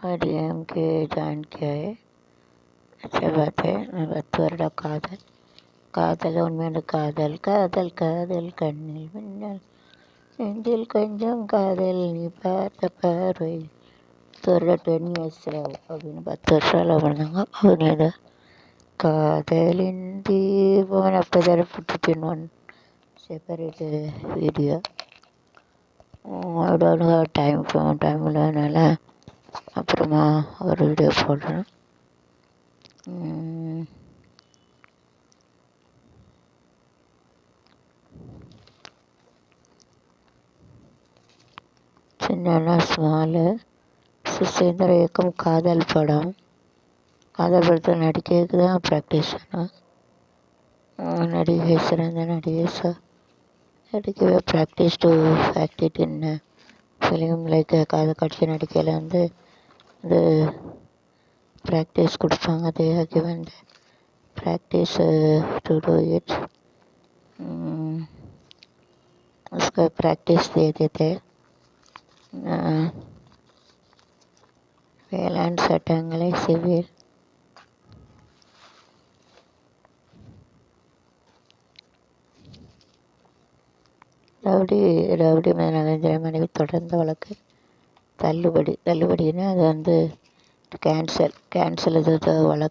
DMK join किया है। अच्छा बात है। 10 வருட காதல் காதல் உண்மையான காதல் காதல் காதல் கண்ணில் மின்னல் நெஞ்சில் கொஞ்சம் காதல் நீ பார்த்த பார்வை 10 years அப்படின்னு 10 வருஷம் லவ் பண்ணாங்க. அவனோட காதலின் தீபம் after that put it in one separate video. I don't have time இல்லைனால அப்புறமா ஒரு வீடியோ போடுறேன். சின்ன ஸ்மாலு சுசேந்தர் இயக்கம் காதல் படம். காதல் படத்தில் நடிக்கிறதுக்கு தான் ப்ராக்டிஸ் பண்ணோம். நடிகை சிறந்த நடிகை நடிக்கவே practice to act it in film like காதல் காட்சி நடிக்கையில் வந்து அது ப்ராக்டிஸ் கொடுப்பாங்க. அது given practice to do it. उसका प्रैक्टिस दे देते. வேளாண் சட்டங்களை சிவில் ரவுடி நரேந்திர மனைவி தொடர்ந்த வழக்கு தள்ளுபடினா அது வந்து கேன்சல் இது வழக்கு